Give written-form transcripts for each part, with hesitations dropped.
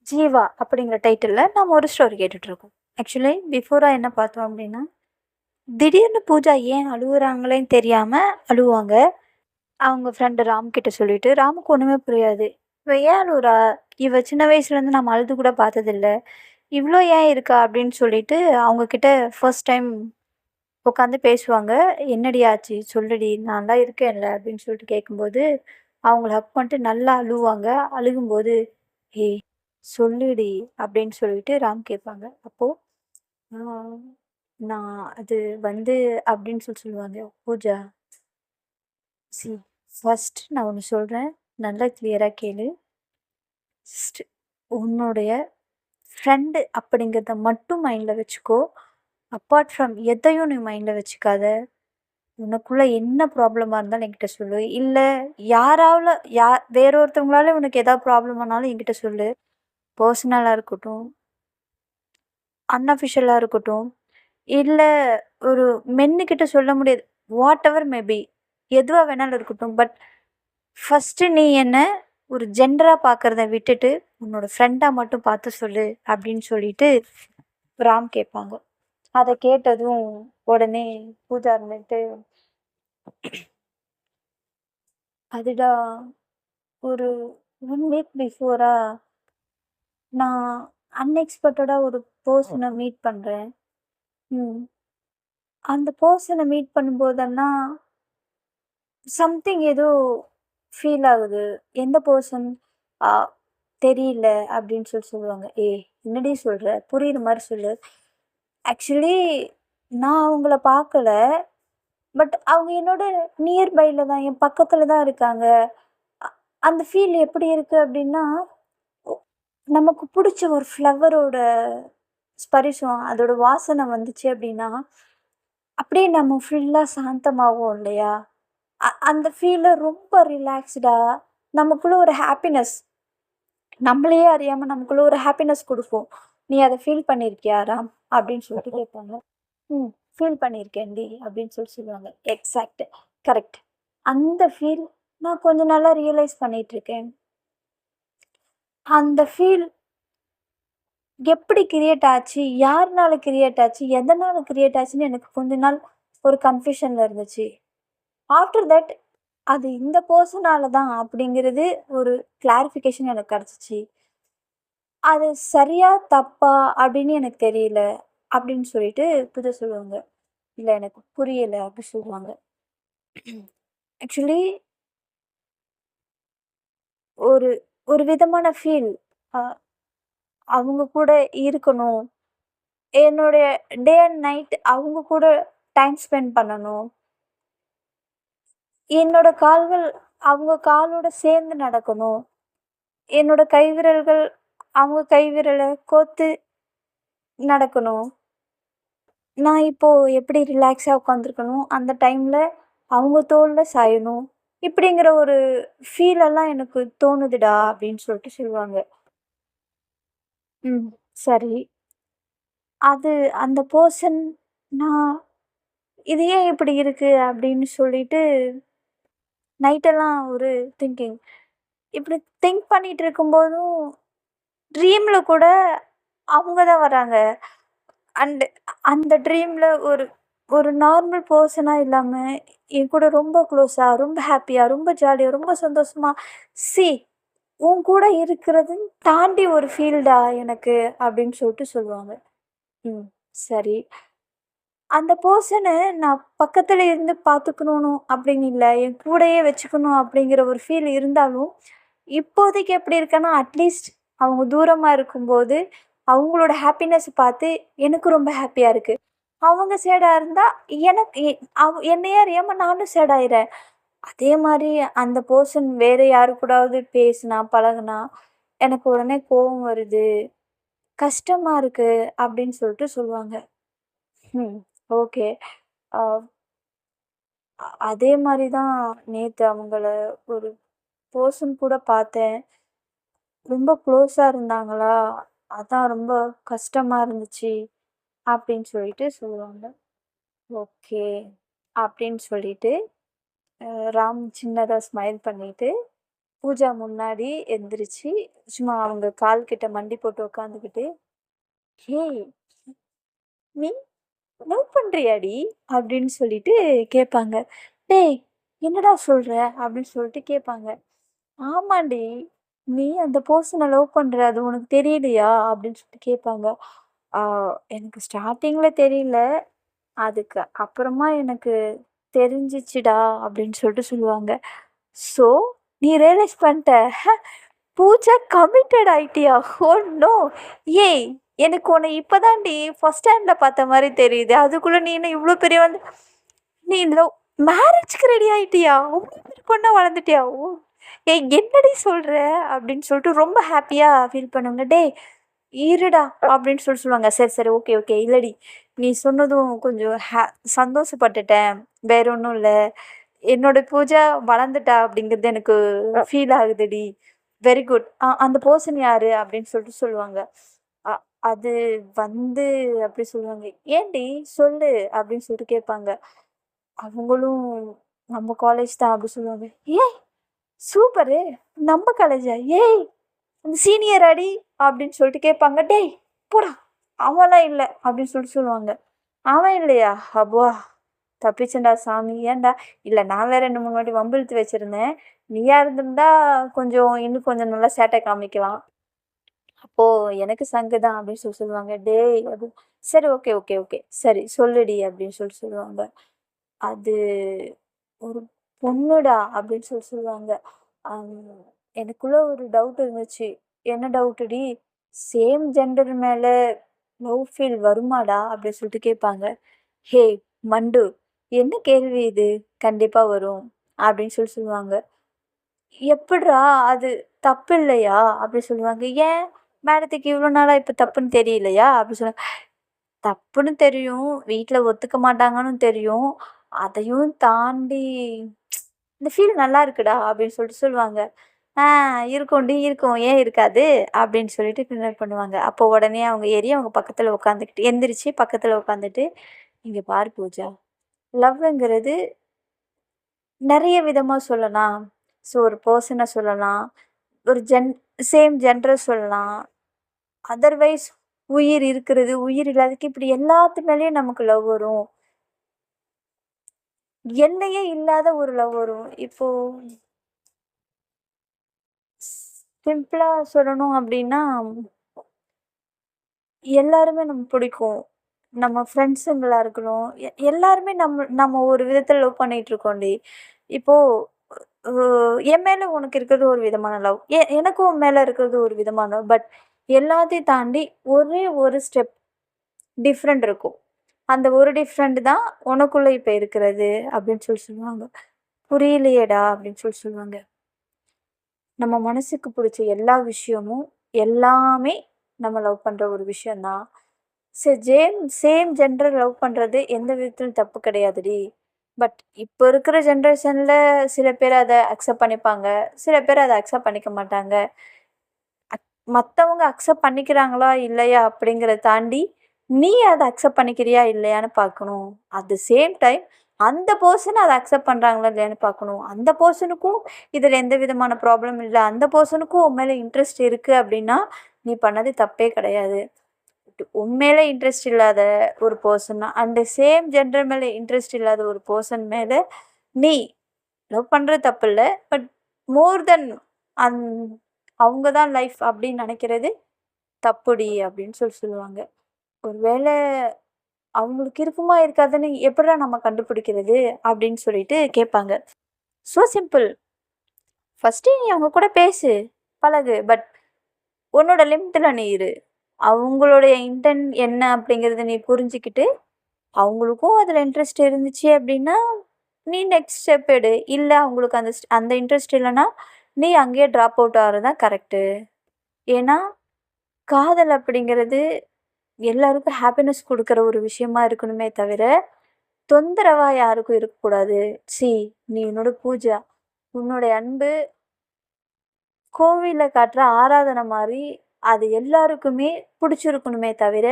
ஜீவா அப்படிங்கிற டைட்டிலில் நம்ம ஒரு ஸ்டோரி கேட்டுட்ருக்கோம். ஆக்சுவலி பிஃபோராக என்ன பார்த்தோம் அப்படின்னா, திடீர்னு பூஜா ஏன் அழுகுறாங்களேன்னு தெரியாமல் அழுவாங்க. அவங்க ஃப்ரெண்டு ராம் கிட்ட சொல்லிட்டு, ராமுக்கு ஒன்றுமே புரியாது. இவ ஏன் அழுகுறா? இவ சின்ன வயசுலேருந்து நம்ம அழுது கூட பார்த்ததில்ல. இவ்வளோ ஏன் இருக்கா அப்படின்னு சொல்லிட்டு அவங்கக்கிட்ட ஃபர்ஸ்ட் டைம் உட்காந்து பேசுவாங்க. என்னடி ஆச்சு சொல்லுடி, நான் தான் இருக்கேன்ல அப்படின்னு சொல்லிட்டு கேட்கும்போது, அவங்கள ஹக் பண்ணிட்டு நல்லா அழுவாங்க. அழுகும்போது, ஏய் சொல்லுடி அப்படின்னு சொல்லிட்டு ராம் கேட்பாங்க. அப்போது நான் அது வந்து அப்படின்னு சொல்லுவாங்க பூஜா. சி ஃபர்ஸ்ட் நான் ஒன்று சொல்கிறேன், நல்லா கிளியராக கேளு. ஃபஸ்ட்டு உன்னுடைய ஃப்ரெண்டு அப்படிங்கிறத மட்டும் மைண்டில் வச்சுக்கோ. அப்பார்ட் ஃப்ரம் எதையும் நீ மைண்டில் வச்சுக்காத. உனக்குள்ள என்ன ப்ராப்ளமாக இருந்தாலும் என்கிட்ட சொல்லு. இல்லை யாரால வேற ஒருத்தவங்களால உனக்கு எதாவது ப்ராப்ளம் ஆனாலும் என்கிட்ட சொல்லு. பர்சனலாக இருக்கட்டும், அன்அஃபிஷியலாக இருக்கட்டும், இல்லை ஒரு மென்னுக்கிட்ட சொல்ல முடியாது. வாட் எவர் மேபி எதுவாக வேணாலும் இருக்கட்டும். பட் ஃபஸ்ட்டு நீ என்ன ஒரு ஜென்டராக பார்க்குறத விட்டுட்டு உன்னோட ஃப்ரெண்டாக மட்டும் பார்த்து சொல்லு அப்படின்னு சொல்லிட்டு ராம் கேட்பாங்க. அதை கேட்டதும் உடனே பூஜா இருந்துட்டு, அதுடா ஒரு 1 வீக் பிஃபோராக நான் அன்எக்ஸ்பெக்டடாக ஒரு பர்சனை மீட் பண்ணுறேன். அந்த பர்சனை மீட் பண்ணும்போதெல்லாம் சம்திங் ஏதோ ஃபீல் ஆகுது. எந்த பர்சன் தெரியல அப்படின்னு சொல்லுவாங்க. ஏய் என்னடி சொல்கிற, புரியுற மாதிரி சொல்லு. ஆக்சுவலி நான் அவங்கள பார்க்கல. பட் அவங்க என்னோட நியர்பையில் தான், என் பக்கத்தில் தான் இருக்காங்க. அந்த ஃபீல் எப்படி இருக்குது அப்படின்னா, நமக்கு பிடிச்ச ஒரு ஃப்ளவரோட ஸ்பரிசம், அதோட வாசனை வந்துச்சு அப்படின்னா அப்படியே நம்ம ஃபுல்லாக சாந்தமாகும் இல்லையா? அந்த ஃபீலை ரொம்ப ரிலாக்ஸ்டாக நமக்குள்ளே ஒரு ஹாப்பினஸ், நம்மளையே அறியாமல் நமக்குள்ளே ஒரு ஹாப்பினஸ் கொடுப்போம். நீ அதை ஃபீல் பண்ணியிருக்கியா ராம் அப்படின்னு சொல்லிட்டு கேட்பாங்க. ஃபீல் பண்ணியிருக்கேன்டி அப்படின்னு சொல்லுவாங்க. Exact, correct. அந்த ஃபீல் நான் கொஞ்சம் நல்லா ரியலைஸ் பண்ணிகிட்ருக்கேன். அந்த ஃபீல் எப்படி கிரியேட் ஆச்சு, யாருனால கிரியேட் ஆச்சு, எதனால் கிரியேட் ஆச்சுன்னு எனக்கு கொஞ்ச நாள் ஒரு கன்ஃபியூஷனில் இருந்துச்சு. ஆஃப்டர் தட் அது இந்த பர்சனால தான் அப்படிங்கிறது ஒரு கிளாரிஃபிகேஷன் எனக்கு கிடச்சிச்சு. அது சரியா தப்பா அப்படின்னு எனக்கு தெரியல அப்படின்னு சொல்லிட்டு பூஜா சொல்லுவாங்க. இல்லை எனக்கு புரியலை அப்படி சொல்லுவாங்க. ஆக்சுவலி ஒரு ஒரு விதமான ஃபீல், அவங்க கூட இருக்கணும், என்னுடைய டே அண்ட் நைட் அவங்க கூட டைம் ஸ்பெண்ட் பண்ணணும், என்னோட கால்கள் அவங்க காலோட சேர்ந்து நடக்கணும், என்னோட கைவிரல்கள் அவங்க கைவிரலை கோத்து நடக்கணும், நான் இப்போது எப்படி ரிலாக்ஸாக உட்காந்துருக்கணும், அந்த டைமில் அவங்க தோளில் சாயணும், இப்படிங்கிற ஒரு ஃபீலெல்லாம் எனக்கு தோணுதுடா அப்படின்னு சொல்லிட்டு சொல்லுவாங்க. சரி. அது அந்த பர்சன் நான் இது ஏன் இப்படி இருக்குது அப்படின்னு சொல்லிட்டு நைட்டெல்லாம் ஒரு திங்கிங். இப்படி திங்க் பண்ணிகிட்டு இருக்கும்போதும் ட்ரீமில் கூட அவங்க தான் வராங்க. அண்டு அந்த ட்ரீமில் ஒரு ஒரு நார்மல் பர்சனாக இல்லாமல் என் கூட ரொம்ப க்ளோஸாக, ரொம்ப ஹாப்பியாக, ரொம்ப ஜாலியாக, ரொம்ப சந்தோஷமாக, சி உன் கூட இருக்கிறதுன்னு தாண்டி ஒரு ஃபீல்டா எனக்கு அப்படின்னு சொல்லிட்டு சொல்லுவாங்க. சரி. அந்த பர்சனை நான் பக்கத்தில் இருந்து பார்த்துக்கணும் அப்படின்னு இல்லை, என் கூடயே வச்சுக்கணும் அப்படிங்கிற ஒரு ஃபீல் இருந்தாலும், இப்போதைக்கு எப்படி இருக்கேன்னா, அட்லீஸ்ட் அவங்க தூரமாக இருக்கும்போது அவங்களோட ஹாப்பினஸ் பார்த்து எனக்கு ரொம்ப ஹாப்பியாக இருக்குது. அவங்க சேடாக இருந்தால் எனக்கு என்னையே அறியாமல் நானும் சேட் ஆயிடுறேன். அதே மாதிரி அந்த பர்சன் வேறு யாரு கூடாவது பேசினா பழகுனா எனக்கு உடனே கோபம் வருது, கஷ்டமாக இருக்குது அப்படின்னு சொல்லிட்டு சொல்லுவாங்க. ஓகே. அதே மாதிரி தான் நேற்று அவங்கள ஒரு பர்சன் கூட பார்த்தேன். ரொம்ப க்ளோஸாக இருந்தாங்களா, அதான் ரொம்ப கஷ்டமாக இருந்துச்சு அப்படின்னு சொல்லிட்டு சொல்லுவாங்க. ஓகே அப்படின்னு சொல்லிட்டு ராம் சின்னதாக ஸ்மைல் பண்ணிவிட்டு பூஜா முன்னாடி எந்திரிச்சு, சும்மா அவங்க கால் கிட்ட மண்டி போட்டு உட்காந்துக்கிட்டு, "ஏய்! நீ லவ் பண்றியாடி?" அப்படின்னு சொல்லிட்டு கேட்பாங்க. "டேய்! என்னடா சொல்ற?" அப்படின்னு சொல்லிட்டு கேட்பாங்க. "ஆமாண்டி. நீ அந்த பெர்சன லவ் பண்ற. அது உனக்கு தெரியலையா?" அப்படின்னு சொல்லிட்டு கேட்பாங்க. ஆ எனக்கு ஸ்டார்ட்டிங்ல தெரியல. அதுக்கு அப்புறமா எனக்கு தெரிஞ்சிச்சுடா அப்படின்னு சொல்லிட்டு சொல்லுவாங்க. ஸோ நீ ரியலைஸ் பண்ணிட்ட. பூஜா கமிட்டட் ஆயிட்டியா? Oh no! ஏய்! எனக்கு உன்னை இப்பதான்டி ஃபர்ஸ்ட் ஸ்டாண்ட்ல பார்த்த மாரி தெரியுது. அதுக்குள்ள நீ என்ன இவ்ளோ பெரிய வந்து நீ லவ் மேரேஜ்க்கு ரெடி ஆயிட்டியா? அவ்ளோ பெரிய பொண்ணா வளர்ந்துட்டியா? ஓ! ஏய் என்னடி சொல்ற? அப்படின்னு சொல்லிட்டு ரொம்ப ஹாப்பியா ஃபீல் பண்ணுவாங்க. டேய் இருடா அப்படின்னு சொல்லுவாங்க. சரி, சரி. Okay, okay. இல்லடி நீ சொன்னதும் கொஞ்சம் சந்தோஷப்பட்டுட்டேன். வேற ஒண்ணும் இல்ல. என்னோட பூஜா வளர்ந்துட்டா அப்படிங்கிறது எனக்கு ஃபீல் ஆகுதுடி. Very good. அந்த பெர்சன் யாரு? அப்படின்னு சொல்லிட்டு சொல்லுவாங்க. அ அது வந்து அப்படி சொல்லுவாங்க. ஏன்டி சொல்லு அப்படின்னு சொல்லிட்டு கேட்பாங்க. அவங்களும் நம்ம காலேஜ் தான் அப்படி சொல்லுவாங்க. ஏய் சூப்பரு! நம்ம காலேஜா? ஏய் அந்த சீனியராடி அப்படின்னு சொல்லிட்டு கேட்பாங்க. டேய் போடா அவன்லாம் இல்லை அப்படின்னு சொல்லிட்டு சொல்லுவாங்க. அவன் இல்லையா? அப்பா தப்பிச்சேன்டா சாமி. ஏன்டா? இல்லை நான் வேற 2, 3 வாட்டி வம்பு இழுத்து வச்சிருந்தேன். நீயா இருந்திருந்தா கொஞ்சம் இன்னும் கொஞ்சம் நல்லா சேட்டை காமிக்கலாம். அப்போ எனக்கு சங்கு தான் அப்படின்னு சொல்லி சொல்லுவாங்க. டேய் அது சரி ஓகே, ஓகே, ஓகே. சரி சொல்லுடி அப்படின்னு சொல்லிட்டு சொல்லுவாங்க. அது ஒரு பொண்ணுடா அப்படின்னு சொல்லி சொல்லுவாங்க. அம், எனக்குள்ள ஒரு டவுட் இருந்துச்சு. என்ன டவுட்டுடி? சேம் ஜெண்டர் மேல லவ் ஃபீல் வருமாடா அப்படின்னு சொல்லிட்டு கேட்பாங்க. ஹே மண்டு, என்ன கேள்வி இது? கண்டிப்பா வரும் அப்படின்னு சொல்லி சொல்லுவாங்க. எப்பிட்றா அது தப்பு இல்லையா? அப்படி சொல்லுவாங்க. ஏன் மேடத்துக்கு இவ்வளோ நாளா இப்போ தப்புன்னு தெரியலையா? அப்படி சொன்னாங்க. தப்புன்னு தெரியும். வீட்ல ஒத்துக்க மாட்டாங்கன்னு தெரியும். அதையும் தாண்டி இந்த ஃபீல் நல்லா இருக்குடா அப்படின்னு சொல்லிட்டு சொல்லுவாங்க. ஆ இருக்கும்டி இருக்கும். ஏன் இருக்காது? அப்படின்னு சொல்லிட்டு கிண்டல் பண்ணுவாங்க. அப்போ உடனே அவங்க ஏறி அவங்க பக்கத்துல உட்காந்துக்கிட்டு எந்திரிச்சு பக்கத்துல உட்காந்துட்டு, "இங்க பாரு பூஜா, லவ்வுங்கிறது நெறைய விதமா சொல்லலாம். ஸோ ஒரு பெர்சன சொல்லலாம். ஒரு சேம் ஜெண்டர சொல்லலாம். அதர்வைஸ் உயிர் இருக்கிறது, உயிர் இல்லாததுக்கு இப்படி எல்லாத்து மேலயும் நமக்கு லவ் வரும். எல்லையே இல்லாத ஒரு லவ் வரும்." இப்போ சிம்பிளா சொல்லணும் அப்படின்னா, எல்லாருமே நமக்கு பிடிக்கும். நம்ம ஃப்ரெண்ட்ஸுங்களா இருக்கணும். எல்லாருமே நம்ம ஒரு விதத்துல லவ் பண்ணிட்டுருக்கோம்டி. இப்போ அ என் மேல உனக்கு இருக்கிறது ஒரு விதமான லவ். எனக்கும் உன் மேல இருக்கிறது ஒரு விதமான லவ். பட் எல்லாத்தையும் தாண்டி ஒரே ஒரு ஸ்டெப் டிஃப்ரெண்ட் இருக்கும். அந்த ஒரு டிஃப்ரெண்ட் தான் உனக்குள்ள இப்ப இருக்கிறது அப்படின்னு சொல்லி சொல்லுவாங்க. புரியலையேடா அப்படின்னு சொல்லி சொல்லுவாங்க. நம்ம மனசுக்கு பிடிச்ச எல்லா விஷயமும், எல்லாமே நம்ம லவ் பண்ற ஒரு விஷயம் தான். சேம் ஜெண்டர் லவ் பண்றது எந்த விதத்திலும் தப்பு கிடையாதுடி. பட் இப்போ இருக்கிற ஜென்ரேஷன்ல சில பேர் அத அக்செப்ட் பண்ணிப்பாங்க. சில பேர் அத அக்செப்ட் பண்ணிக்க மாட்டாங்க. மத்தவங்க அக்செப்ட் பண்ணிக்கிறாங்களா, இல்லையா அப்படிங்கிறத தாண்டி, நீ அத அக்செப்ட் பண்ணிக்கிறியா இல்லையான்னு பார்க்கணும். அட் த சேம் டைம் அந்த பெர்சன் அத அக்செப்ட் பண்றாங்களா இல்லையான்னு பார்க்கணும். அந்த பெர்சனுக்கும் இதுல எந்த விதமான ப்ராப்ளம் இல்ல. அந்த பெர்சனுக்கும் உன் மேல இன்ட்ரெஸ்ட் இருக்கு அப்படின்னா, நீ பண்ணது தப்பே கிடையாது. உன் மேல இன்ட்ரெஸ்ட் இல்லாத ஒரு பெர்சன் அண்ட் சேம் ஜெண்டர் மேல இன்ட்ரெஸ்ட் இல்லாத ஒரு பெர்சன் மேல நீ லவ் பண்றது தப்பில்ல. பட் மோர் தென் அந் அவங்க தான் லைஃப் அப்படின்னு நினைக்கிறது தப்புடி அப்படின்னு சொல்லுவாங்க. ஒருவேளை அவங்களுக்கு இருக்குமா இருக்காதுன்னு எப்படிடா நம்ம கண்டுபிடிக்கிறது அப்படின்னு சொல்லிட்டு கேட்பாங்க. So simple. ஃபர்ஸ்ட்டு நீ அவங்க கூட பேசு, பழகு. பட் உன்னோட லிமிட்ல நீ இரு. அவங்களுடைய இன்டென்ட் என்ன அப்படிங்கிறத நீ புரிஞ்சுக்கிட்டு, அவங்களுக்கும் அதில் இன்ட்ரெஸ்ட் இருந்துச்சு அப்படின்னா, நீ நெக்ஸ்ட் ஸ்டெப் எடு. இல்ல அவங்களுக்கு அந்த இன்ட்ரெஸ்ட் இல்லைன்னா, நீ அங்கேயே ட்ராப் அவுட் ஆகுறது தான் கரெக்ட்டு. ஏன்னா, காதல் அப்படிங்கிறது எல்லாருக்கும் ஹாப்பினஸ் குடுக்குற ஒரு விஷயமா இருக்கணுமே தவிர, தொந்தரவா யாருக்கும் இருக்கக்கூடாது. "ச்சீ! நீ என்னோட பூஜா. உன்னுடைய அன்பு கோவில்ல காட்டுற ஆராதனை மாரி, அது எல்லாருக்குமே புடிச்சிருக்கணுமே தவிர,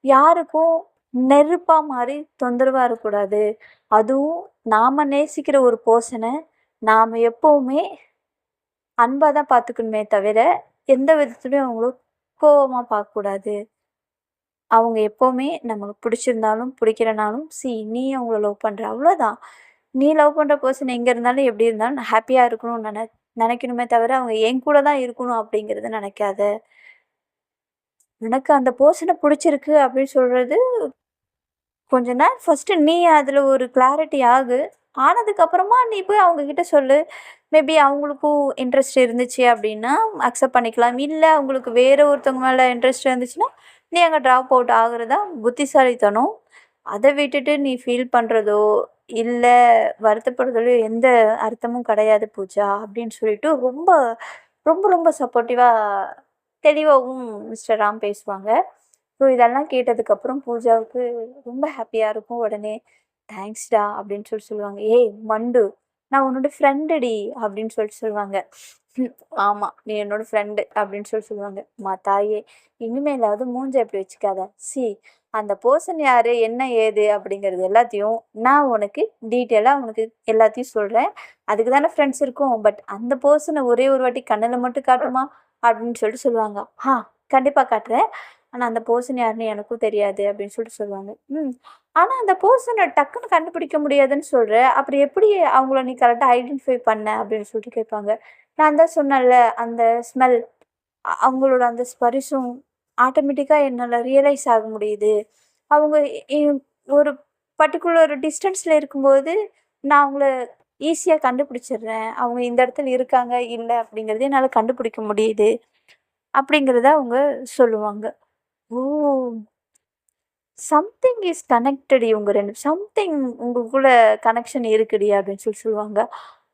யாருக்கும் நெருப்பா மாரி தொந்தரவா இருக்கக்கூடாது. அதுவும் நாம நேசிக்கிற ஒரு பெர்சன நாம எப்பவுமே அன்பா தான் பார்த்துக்கணுமே தவிர, எந்த விதத்துலயும் அவங்கள கோவமா பார்க்கக்கூடாது. அவங்க எப்பவுமே நமக்கு பிடிச்சிருந்தாலும், பிடிக்கலனாலும், நீ அவங்கள லவ் பண்ற அவ்வளோதான். நீ லவ் பண்ற பெர்சன் எங்க இருந்தாலும், எப்படி இருந்தாலும் நான் ஹேப்பியா இருக்கணும்னு நெனைக்கணுமே தவிர, அவங்க என் கூட தான் இருக்கணும் அப்படிங்கிறத நெனைக்காத. உனக்கு அந்த பெர்சன பிடிச்சிருக்கு அப்படின்னு சொல்றது, கொஞ்ச நாள் ஃபர்ஸ்ட்டு நீ அதில ஒரு கிளாரிட்டி ஆகு. ஆனதுக்கப்புறமா நீ போய் அவங்க கிட்ட சொல்லு. மேபி அவங்களுக்கும் இன்ட்ரெஸ்ட் இருந்துச்சு அப்படின்னா, அக்செப்ட் பண்ணிக்கலாம். இல்ல அவங்களுக்கு வேற ஒருத்தவங்க மேல இன்ட்ரெஸ்ட் இருந்துச்சுன்னா, நீ அங்க ட்ராப் அவுட் ஆகுறது தான் புத்திசாலித்தனம். அத விட்டுட்டு நீ ஃபீல் பண்றதோ, இல்ல வருத்தப்படுறதுலயோ எந்த அர்த்தமும் கிடையாது பூஜா அப்படின்னு சொல்லிட்டு ரொம்ப, ரொம்ப, ரொம்ப சப்போர்ட்டிவா தெளிவாவும் மிஸ்டர் ராம் பேசுவாங்க. ஸோ இதெல்லாம் கேட்டதுக்கப்புறம் பூஜாவுக்கு ரொம்ப ஹாப்பியா இருக்கும். உடனே தேங்க்ஸ்டா அப்படின்னு சொல்லுவாங்க. ஏய் மண்டு, நான் உன்னோட ஃப்ரெண்டுடி அப்படின்னு சொல்லுவாங்க. ஆமா, நீ என்னோட ஃப்ரெண்டு அப்படின்னு சொல்லுவாங்க. தாயே, இனிமேலாவது மூஞ்ச இப்படி வச்சுக்காத. அந்த பர்சன் யாரு, என்ன ஏது அப்படிங்கிறது எல்லாத்தையும் நான் உனக்கு டீட்டெயிலாக உனக்கு எல்லாத்தையும் சொல்கிறேன். அதுக்கு தானே ஃப்ரெண்ட்ஸ் இருக்கும். பட் அந்த பர்சனை ஒரே ஒரு வாட்டி கண்ணில் மட்டும் காட்டுமா அப்படின்னு சொல்லுவாங்க. கண்டிப்பாக காட்டுறேன். ஆனால் அந்த பர்சன் யாருன்னு எனக்கும் தெரியாது அப்படின்னு சொல்லுவாங்க. ஆனால் அந்த பர்சனை டக்குன்னு கண்டுபிடிக்க முடியாதுன்னு சொல்கிற, அப்புறம் எப்படி அவங்கள நீ கரெக்டாக ஐடென்டிஃபை பண்ண அப்படின்னு சொல்லிட்டு கேட்பாங்க. நான் தான் சொன்னேன்ல, அந்த ஸ்மெல், அவங்களோட அந்த ஸ்பரிசம் ஆட்டோமேட்டிக்கா என்னால ரியலைஸ் ஆக முடியுது. அவங்க இ ஒரு பர்ட்டிகுலர் டிஸ்டன்ஸ்ல இருக்கும்போது, நான் அவங்கள ஈஸியா கண்டுபிடிச்சிடுறேன். அவங்க இந்த இடத்துல இருக்காங்க, இல்ல அப்படிங்கிறத என்னால கண்டுபிடிக்க முடியுது. அப்படிங்கிறத அவங்க சொல்லுவாங்க. ஓ! சம்திங் இஸ் கனெக்டட் இவங்க 2 சம்திங் உங்களுக்குள்ள கனெக்ஷன் இருக்குடி அப்படின்னு சொல்லுவாங்க.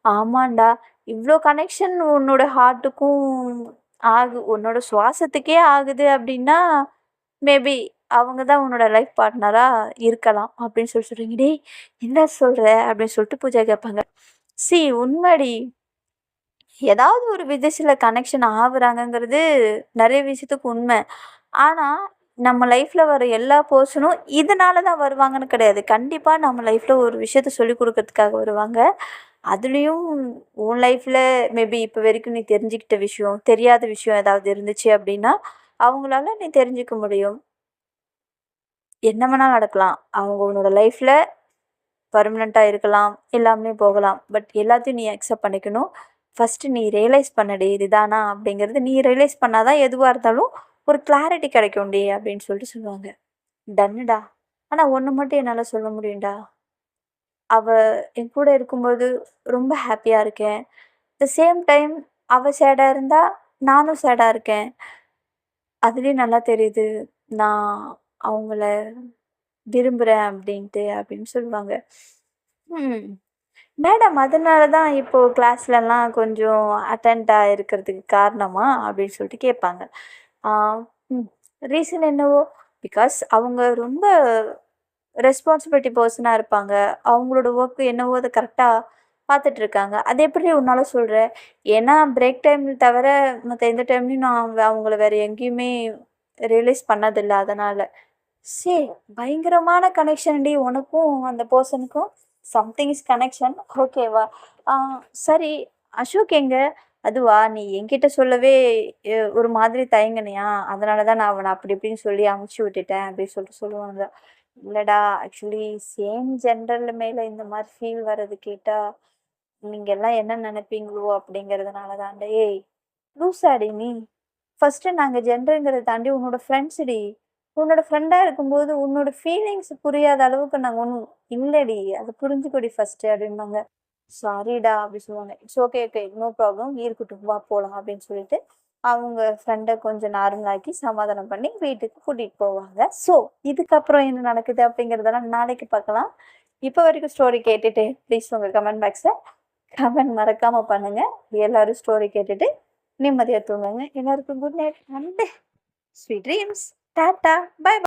ஆமாண்டா, இவ்ளோ கனெக்ஷன் உன்னோட ஹார்ட்டுக்கும் உன்னோட சுவாசத்துக்கே ஆகுது அப்படின்னா, மேபி அவங்க தான் உன்னோட லைஃப் பார்ட்னரா இருக்கலாம் அப்படின்னு சொல்றீங்க. டேய் என்ன சொல்ற? அப்படின்னு சொல்லிட்டு பூஜா கேட்பாங்க. உண்மைடி. ஏதாவது ஒரு விதத்துல கனெக்ஷன் ஆகுறாங்கங்கிறது நெறைய விஷயத்துக்கு உண்மை. ஆனா, நம்ம லைஃப்ல வர எல்லா பெர்சனும் இதனால தான் வருவாங்கன்னு கிடையாது. கண்டிப்பா நம்ம லைஃப்ல ஒரு விஷயத்த சொல்லிக் குடுக்கறதுக்காக வருவாங்க. அதுலயும் உன் லைஃப்ல மேபி இப்ப வரைக்கும் நீ தெரிஞ்சுக்கிட்ட விஷயம், தெரியாத விஷயம் ஏதாவது இருந்துச்சு அப்படின்னா, அவங்களால நீ தெரிஞ்சுக்க முடியும். என்ன வேணாலும் நடக்கலாம். அவங்க உன்னோட லைஃப்ல பெர்மனன்ட்டா இருக்கலாம், இல்லாமலே போகலாம். பட் எல்லாத்தையும் நீ அக்செப்ட் பண்ணிக்கணும். ஃபர்ஸ்ட்டு நீ ரியலைஸ் பண்ணடி இதுதானா அப்படிங்கிறது நீ ரியலைஸ் பண்ணா தான் எதுவா இருந்தாலும் ஒரு கிளாரிட்டி கிடைக்கும்டி அப்படின்னு சொல்லுவாங்க. டன்னுடா. ஆனா ஒண்ணு மட்டும் என்னால சொல்ல முடியும்டா. அவ என் கூட இருக்கும்போது ரொம்ப ஹாப்பியா இருக்கேன். த சேம் டைம் அவ சேடா இருந்தா நானும் சேடா இருக்கேன். அதுலயும் நல்லா தெரியுது. நான் அவங்கள விரும்புறேன் அப்படின்ட்டு அப்படின்னு சொல்லுவாங்க. ம். மேடம் அதனால தான் இப்போ கிளாஸ்லலாம் கொஞ்சம் அட்டென்ட்டா இருக்கிறதுக்கு காரணமா? அப்படின்னு சொல்லிட்டு கேட்பாங்க. ஆ, ம். ரீசன் என்னவோ? பிகாஸ் அவங்க ரொம்ப ரெஸ்பான்சிபிலிட்டி பெர்சனா இருப்பாங்க. அவங்களோட ஒர்க் என்னவோ அத கரெக்ட்டா பார்த்துட்டு இருக்காங்க. அது எப்படி உன்னால சொல்ற? ஏன்னா பிரேக் டைம் தவிர மத்த எந்த டைம்லயும் நான் அவங்கள வேற எங்கேயுமே ரியலைஸ் பண்ணதில்ல அதனால. சே பயங்கரமான கனெக்ஷன்டி உனக்கும் அந்த பெர்சனுக்கும். Something is connection. ஓகேவா? ஆ சரி, அசோக் எங்க? அதுவா? நீ என்கிட்ட சொல்லவே ஒரு மாதிரி தயங்குனியா? அதனால தான் நான் அவன அப்படி இப்படின்னு சொல்லி அனுப்பிச்சு விட்டுட்டேன் அப்படின்னு சொல்லுவாங்க. இல்லடா, ஆக்சுவலி சேம் ஜெண்டர்ல மேல இந்த மாரி ஃபீல் வர்றது கேட்டா, நீங்க எல்லாம் என்ன நெனைப்பீங்களோ அப்படிங்கிறதுனால தான்டா. ஏய் லூசாடி நீ? ஃபர்ஸ்ட்டு நாங்க ஜெண்டர்ங்கிறத தாண்டி உன்னோட ஃப்ரெண்ட்ஸ்டி. உன்னோட ஃப்ரெண்டா இருக்கும்போது உன்னோட ஃபீலிங்ஸ் புரியாத அளவுக்கு நாங்க ஒண்ணும் இல்லடி. அத புரிஞ்சுக்கோடி ஃபர்ஸ்ட்டு அப்படிம்பாங்க. சாரிடா அப்படி சொல்லுவாங்க. It's okay, okay. No problem. இருக்கட்டும் வா போலாம் அப்படின்னு சொல்லிட்டு, அவங்க ஃப்ரெண்ட கொஞ்சம் நார்மலாக்கி சமாதானம் பண்ணி வீட்டுக்கு கூட்டிட்டு போவாங்க. இதுக்கப்புறம் என்ன நடக்குது அப்படிங்கிறதெல்லாம் நாளைக்கு பார்க்கலாம். இப்போ வரைக்கும் ஸ்டோரி கேட்டுட்டு ப்ளீஸ் உங்க கமெண்ட் பாக்ஸ்ல கமெண்ட் மறக்காம பண்ணுங்க. எல்லாரும் ஸ்டோரி கேட்டுட்டு நிம்மதியா தூங்குங்க. எல்லாருக்கும் good night and sweet dreams. டாட்டா. பை.